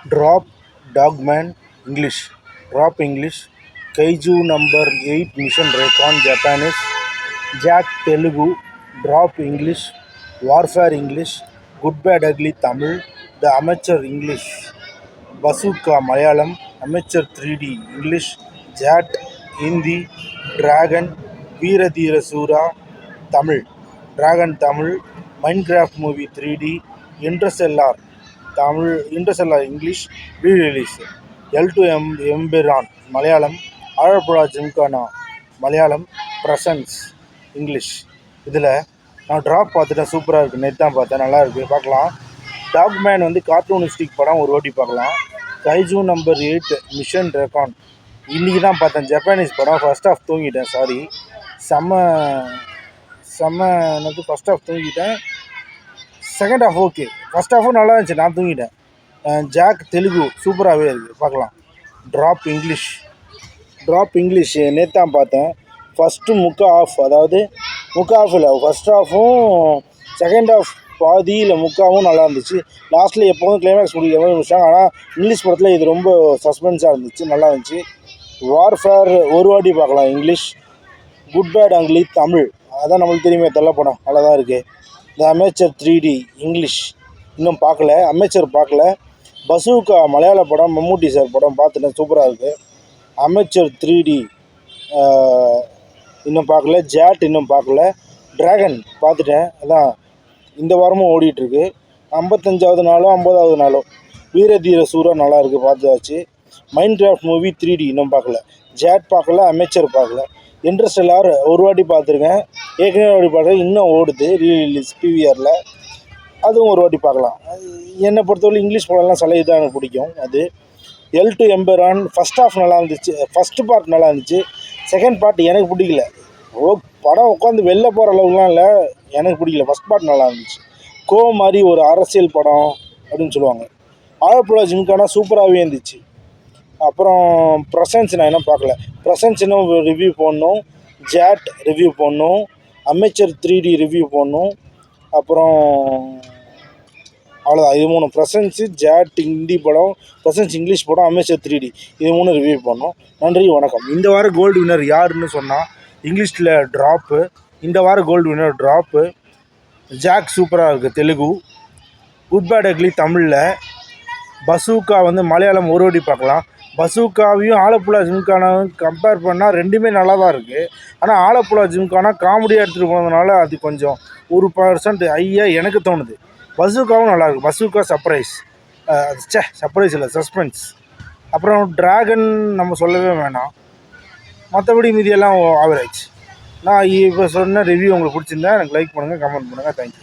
Drop Dogman English. Drop English. Kaiju number 8 Mission Recon Japanese. Jack Telugu. Drop English. Warfare English. Good Bad Ugly Tamil. The Amateur English. Bazooka Malayalam. Amateur 3D English. Jat Hindi. Dragon Veerathira Sura Tamil. Dragon Tamil. Minecraft movie 3D. Interstellar Tamil. Interstellar English re-release. L2 Emberan Malayalam. Alappuzha gymkhana Malayalam. Presence English. இதில் நான் drop பார்த்துட்டேன், சூப்பராக இருக்குது. Net தான் பார்த்தேன், நல்லா இருக்குது, பார்க்கலாம். டாக்மேன் வந்து கார்ட்டூனிஸ்டிக் படம், ஒரு வாட்டி பார்க்கலாம். கைஜூ நம்பர் 8 மிஷன் ரெக்கான் இன்றைக்கி தான் பார்த்தேன், ஜப்பானீஸ் படம். ஃபஸ்ட் ஆஃப் தூங்கிட்டேன், சாரி. செம்ம எனக்கு ஃபஸ்ட் ஆஃப் தூங்கிட்டேன். செகண்ட் ஆஃப் ஓகே, ஃபஸ்ட் ஆஃபும் நல்லா இருந்துச்சு, நான் தூங்கிட்டேன். ஜாக் தெலுங்கு சூப்பராகவே இருக்குது, பார்க்கலாம். ட்ராப் இங்கிலீஷ் நேற்று தான் பார்த்தேன். ஃபஸ்ட்டு ஆஃப், அதாவது ஆஃப் இல்லை, ஃபஸ்ட் ஆஃபும் செகண்ட் ஆஃப் பாதி இல்லை முக்காவும் நல்லா இருந்துச்சு. லாஸ்ட்டில் எப்போதும் கிளைமேக்ஸ் முடிச்சாங்க. ஆனால் இங்கிலீஷ் படத்தில் இது ரொம்ப சஸ்பென்ஸாக இருந்துச்சு, நல்லா இருந்துச்சு. வார்ஃபேர் ஒரு வாட்டி பார்க்கலாம் இங்கிலீஷ். குட் பேட் அங்லி தமிழ், அதான் நம்மளுக்கு தெரியுமே, தள்ள படம் நல்லா தான் இருக்குது. த அமேச்சர் 3D இங்கிலீஷ் இன்னும் பார்க்கல, அமேச்சர் பார்க்கல. பசூக்கா மலையாள படம், மம்மூட்டி சார் படம் பார்த்துட்டேன், சூப்பராக இருக்குது. அமேச்சர் 3D இன்னும் பார்க்கல. ஜாட் இன்னும் பார்க்கல. ட்ராகன் பார்த்துட்டேன், அதான் இந்த வாரமும் ஓடிட்டுருக்கு. 55வது நாளோ 50வது நாளோ. வீரதீர சூரா நல்லா இருக்குது, பார்த்தாச்சு. மைன்கிராஃப்ட் மூவி 3D இன்னும் பார்க்கல. ஜாட் பார்க்கல, அமேச்சர் பார்க்கல. இன்டர்ஸ்டெல்லார் ஒரு வாட்டி பார்த்துருக்கேன், ஏற்கனவே ஒரு வாட்டி பார்க்குறேன், இன்னும் ஓடுது ரீரிலீஸ் பிவிஆரில், அதுவும் ஒரு வாட்டி பார்க்கலாம். என்னை பொறுத்தவரை இங்கிலீஷ் படம்லாம் சில இதாக எனக்கு பிடிக்கும். அது L2 எம்பரான் ஃபஸ்ட் ஆஃப் நல்லா இருந்துச்சு, ஃபஸ்ட்டு பார்ட் நல்லா இருந்துச்சு. செகண்ட் பார்ட் எனக்கு பிடிக்கல. படம் உட்காந்து வெளில போகிற அளவுக்குலாம் இல்லை, எனக்கு பிடிக்கல. ஃபஸ்ட் பார்ட் நல்லா இருந்துச்சு. மாதிரி ஒரு அரசியல் படம் அப்படின்னு சொல்லுவாங்க. ஆழப்புழா ஜிம்கானா சூப்பராகவே இருந்துச்சு. அப்புறம் ப்ரெசன்ஸ் நான் இன்னும் பார்க்கல. ப்ரெசன்ஸ் இன்னும் ரிவ்யூ போடணும். ஜாட் ரிவ்யூ போடணும். அமேச்சர் 3D ரிவ்யூ போடணும். அப்புறம் அவ்வளோதான், இது 3. ப்ரெசன்ஸு, ஜாட் ஹிந்தி படம், ப்ரெசன்ஸ் இங்கிலீஷ் படம், அமேச்சர் 3D, இது 3 ரிவ்யூ பண்ணோம். நன்றி, வணக்கம். இந்த வாரம் கோல்டு வின்னர் யாருன்னு சொன்னால் இங்கிலீஷில் ட்ராப்பு. இந்த வாரம் கோல்டு வின்னர் ட்ராப்பு. ஜாக் சூப்பராக இருக்குது தெலுங்கு. குட் பேட் அக்லி தமிழில். பசூக்கா வந்து மலையாளம் ஒரு வாட்டி பார்க்கலாம். பசூக்காவையும் ஆலப்புழா ஜிம்கானாவும் கம்பேர் பண்ணால் ரெண்டுமே நல்லா தான் இருக்குது. ஆனால் ஆலப்புழா ஜிம்கானா காமெடியாக எடுத்துகிட்டு போனதுனால அது கொஞ்சம் 1% ஹையாக எனக்கு தோணுது. பசூக்காவும் நல்லாயிருக்கு. பசூக்கா சர்ப்ரைஸ், சர்ப்ரைஸ் இல்லை, சஸ்பென்ஸ். அப்புறம் ட்ராகன் நம்ம சொல்லவே வேணாம். மற்றபடி மீதியெல்லாம் ஆவரேஜ். நான் இப்போ சொன்ன ரிவ்யூ உங்களுக்கு பிடிச்சிருந்தா எனக்கு லைக் பண்ணுங்கள், கமெண்ட் பண்ணுங்கள். தேங்க்யூ.